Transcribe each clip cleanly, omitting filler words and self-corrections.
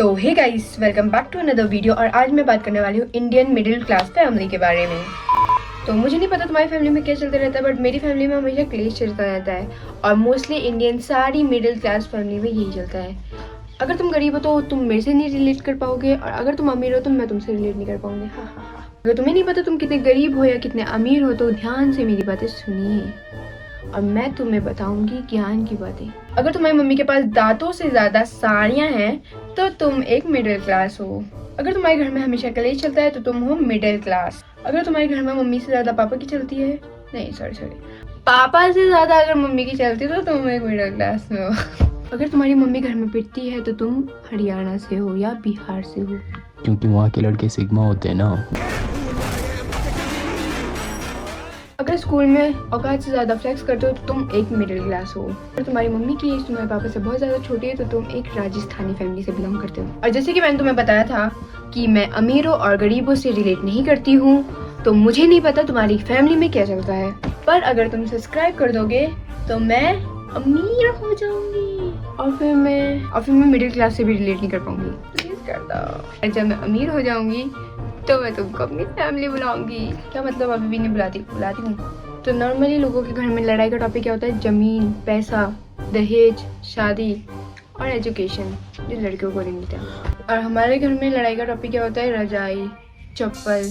तो hey guys, welcome back to another video. और आज मैं बात करने वाली हूँ इंडियन मिडिल क्लास फैमिली के बारे में। तो मुझे नहीं पता तुम्हारी फैमिली में क्या चलता रहता है, बट मेरी फैमिली में हमेशा क्लेश चलता रहता है। और मोस्टली इंडियन सारी मिडिल क्लास फैमिली में यही चलता है। अगर तुम गरीब हो तो तुम मेरे से नहीं रिलेट कर पाओगे, और अगर तुम अमीर हो तो मैं तुमसे रिलेट नहीं कर पाऊंगी। हाँ। अगर तुम्हें नहीं पता तुम कितने गरीब हो या कितने अमीर हो तो ध्यान से मेरी बातें सुनिए और मैं तुम्हें बताऊंगी ज्ञान की बातें। अगर तुम्हारी मम्मी के पास दांतों से ज्यादा साड़ियाँ हैं तो तुम एक मिडिल क्लास हो। अगर तुम्हारे घर में हमेशा कलेश चलता है तो तुम हो मिडिल क्लास। अगर तुम्हारे घर में मम्मी से ज्यादा पापा की चलती है, नहीं सॉरी पापा से ज्यादा अगर मम्मी की चलती है तो तुम एक मिडिल क्लास में हो। अगर तुम्हारी मम्मी घर में पिटती है तो तुम हरियाणा से हो या बिहार से हो, क्योंकि वहाँ के लड़के सिग्मा होते हैं ना। अगर स्कूल में औकात से ज्यादा फ्लेक्स करते हो तो तुम एक मिडिल क्लास हो। अगर तुम्हारी मम्मी की एज तुम्हारे पापा से बहुत ज्यादा छोटी है तो तुम एक राजस्थानी फैमिली से बिलोंग करते हो। और जैसे कि मैंने तुम्हें बताया था कि मैं अमीरों और गरीबों से रिलेट नहीं करती हूँ, तो मुझे नहीं पता तुम्हारी फैमिली में क्या चलता है, पर अगर तुम सब्सक्राइब कर दोगे तो मैं अमीर हो जाऊंगी और फिर मैं मिडिल क्लास से भी रिलेट नहीं कर पाऊंगी। प्लीज कर दो। जब मैं अमीर हो जाऊंगी तो मैं तुमको अपनी फैमिली बुलाऊंगी। क्या मतलब, अभी भी नहीं बुलाती हूँ। तो नॉर्मली लोगों के घर में लड़ाई का टॉपिक क्या होता है? जमीन, पैसा, दहेज, शादी और एजुकेशन, जो लड़कियों को नहीं मिलता। और हमारे घर में लड़ाई का टॉपिक क्या होता है? रजाई, चप्पल,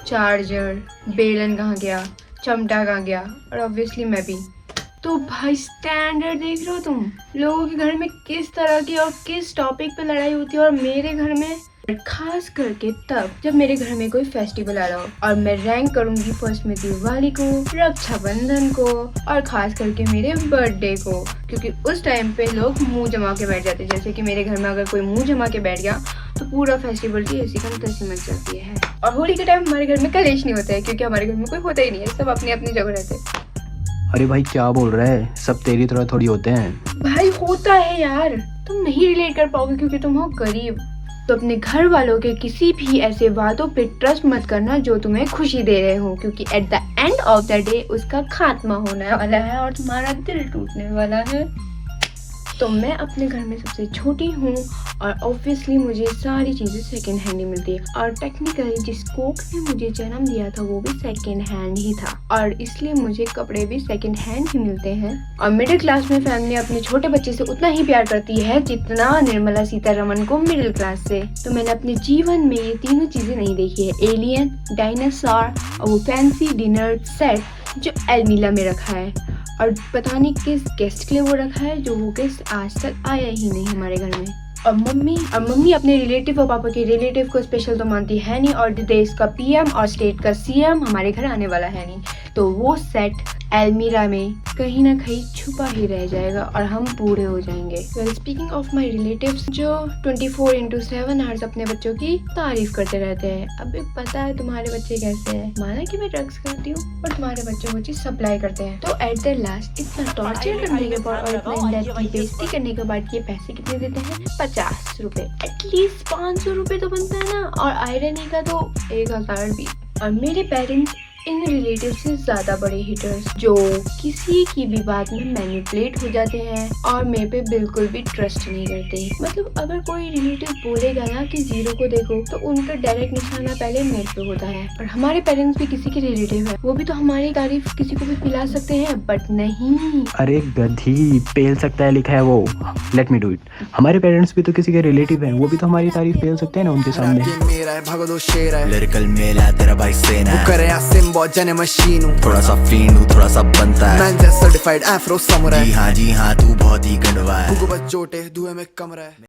चार्जर, बेलन कहाँ गया, चमटा कहाँ गया, और ऑब्वियसली मैं भी। तो भाई स्टैंडर्ड देख रहे हो तुम, लोगों के घर में किस तरह की और किस टॉपिक पे लड़ाई होती है। और मेरे घर में खास करके तब जब मेरे घर में कोई फेस्टिवल आ रहा हो, और मैं रैंक करूंगी फर्स्ट में दिवाली को, रक्षाबंधन को और खास करके मेरे बर्थडे को, क्योंकि उस टाइम पे लोग मुंह जमा के बैठ जाते हैं। जैसे कि मेरे घर में अगर कोई मुंह जमा के बैठ गया तो पूरा फेस्टिवल की ऐसी कम तैसी मच जाती है। और होली के टाइम हमारे घर में कलेश नहीं होता है, क्योंकि हमारे घर में कोई होता ही नहीं है, सब अपनी अपनी जगह रहते हैं। अरे भाई क्या बोल रहा है, सब तेरी तरह थोड़ी होते हैं। भाई होता है यार, तुम नहीं रिलेट कर पाओगे क्योंकि तुम हो गरीब। तो अपने घर वालों के किसी भी ऐसे वादों पे ट्रस्ट मत करना जो तुम्हें खुशी दे रहे हो, क्योंकि at the end of the day उसका खात्मा होने वाला है और तुम्हारा दिल टूटने वाला है। तो मैं अपने घर में सबसे छोटी हूँ और ऑब्वियसली मुझे सारी चीज़ें सेकेंड हैंड ही मिलती है। और टेक्निकली जिस कोक ने मुझे जन्म दिया था वो भी सेकेंड हैंड ही था, और इसलिए मुझे कपड़े भी सेकेंड हैंड ही मिलते हैं। और मिडिल क्लास में फैमिली अपने छोटे बच्चे से उतना ही प्यार करती है जितना निर्मला सीतारमण को मिडिल क्लास से। तो मैंने अपने जीवन में ये तीनों चीज़ें नहीं देखी है, एलियन, डायनासोर और वो फैंसी डिनर सेट जो एलमीला में रखा है। और पता नहीं किस गेस्ट के लिए वो रखा है, जो वो गेस्ट आज तक आया ही नहीं हमारे घर में। और मम्मी अपने रिलेटिव और पापा के रिलेटिव को स्पेशल तो मानती है नहीं, और देश का पीएम और स्टेट का सीएम हमारे घर आने वाला है नहीं, तो वो सेट एलमीरा में कहीं ना कहीं छुपा ही रह जाएगा और हम बूढ़े हो जाएंगे। Well, speaking of my relatives जो 24/7 आवर्स अपने बच्चों की तारीफ करते रहते हैं। अभी पता है तुम्हारे बच्चे कैसे हैं, माना कि मैं ड्रग्स करती हूँ और तुम्हारे बच्चों को चीज सप्लाई करते हैं। तो एट द लास्ट इतना टॉर्चर करने के बाद और इतना इंडेट की बेइज्जती करने के बाद ये पैसे कितने देते हैं? 50 रुपए। एटलीस्ट 500 रुपए तो बनता है ना, और आयरनी का तो 1000 भी। और मेरे पेरेंट्स इन रिलेटिव से ज्यादा बड़े हिटर्स जो किसी की भी बात में मैनिपुलेट हो जाते हैं और मेरे पे बिल्कुल भी ट्रस्ट नहीं करते। मतलब अगर कोई रिलेटिव बोलेगा ना कि जीरो को देखो, तो उनका डायरेक्ट निशाना पहले मेरे पे होता है। और हमारे पेरेंट्स भी किसी के रिलेटिव है, वो भी तो हमारी तारीफ किसी को भी पिला सकते हैं, बट नहीं। अरे गधी, पेल सकता है लिखा है वो, लेट मी डू इट। हमारे पेरेंट्स भी तो किसी के रिलेटिव हैं, वो भी तो हमारी तारीफ पेल सकते हैं ना उनके सामने। मेरा है भागो दो शेर है, लिरिकल मेला तेरा भाई सेना है, करे सिम बहुत जने मशीन हूँ, थोड़ा सा फींड हूँ, थोड़ा सा बनता है, मैं सर्टिफाइड एफ्रो समुराई। जी हाँ तू बहुत ही गंडवा है, बस चोटे धुएं में कमरा है।